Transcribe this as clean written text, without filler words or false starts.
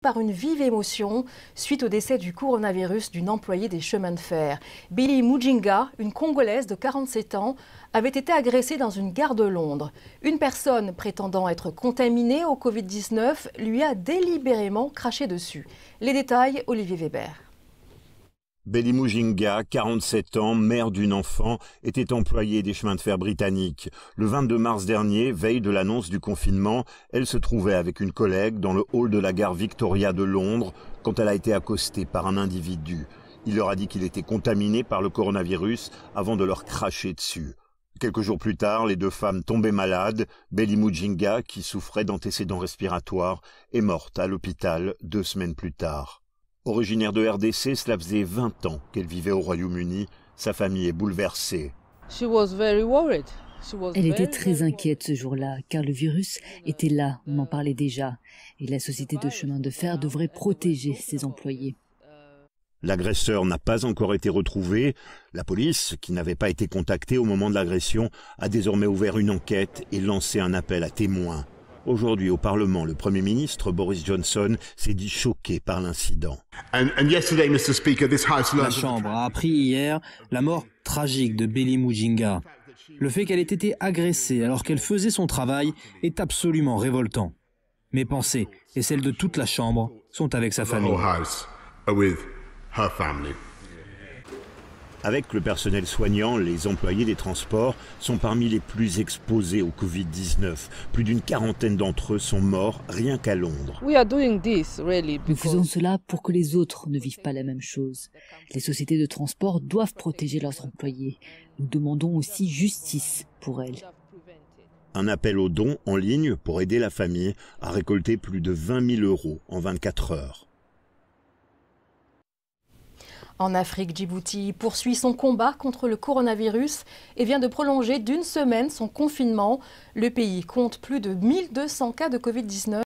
par une vive émotion suite au décès du coronavirus d'une employée des chemins de fer. Billy Mujinga, une Congolaise de 47 ans, avait été agressée dans une gare de Londres. Une personne prétendant être contaminée au Covid-19 lui a délibérément craché dessus. Les détails, Olivier Weber. Billy Mujinga, 47 ans, mère d'une enfant, était employée des chemins de fer britanniques. Le 22 mars dernier, veille de l'annonce du confinement, elle se trouvait avec une collègue dans le hall de la gare Victoria de Londres quand elle a été accostée par un individu. Il leur a dit qu'il était contaminé par le coronavirus avant de leur cracher dessus. Quelques jours plus tard, les deux femmes tombaient malades. Billy Mujinga, qui souffrait d'antécédents respiratoires, est morte à l'hôpital 2 semaines plus tard. Originaire de RDC, cela faisait 20 ans qu'elle vivait au Royaume-Uni. Sa famille est bouleversée. Elle était très inquiète ce jour-là, car le virus était là, on en parlait déjà. Et la société de chemin de fer devrait protéger ses employés. L'agresseur n'a pas encore été retrouvé. La police, qui n'avait pas été contactée au moment de l'agression, a désormais ouvert une enquête et lancé un appel à témoins. Aujourd'hui, au Parlement, le Premier ministre Boris Johnson s'est dit choqué par l'incident. La Chambre a appris hier la mort tragique de Billy Mujinga. Le fait qu'elle ait été agressée alors qu'elle faisait son travail est absolument révoltant. Mes pensées et celles de toute la Chambre sont avec sa famille. Avec le personnel soignant, les employés des transports sont parmi les plus exposés au Covid-19. Plus d'une quarantaine d'entre eux sont morts rien qu'à Londres. Nous faisons cela pour que les autres ne vivent pas la même chose. Les sociétés de transport doivent protéger leurs employés. Nous demandons aussi justice pour elles. Un appel aux dons en ligne pour aider la famille a récolté plus de 20 000 € en 24 heures. En Afrique, Djibouti poursuit son combat contre le coronavirus et vient de prolonger d'1 semaine son confinement. Le pays compte plus de 1200 cas de Covid-19.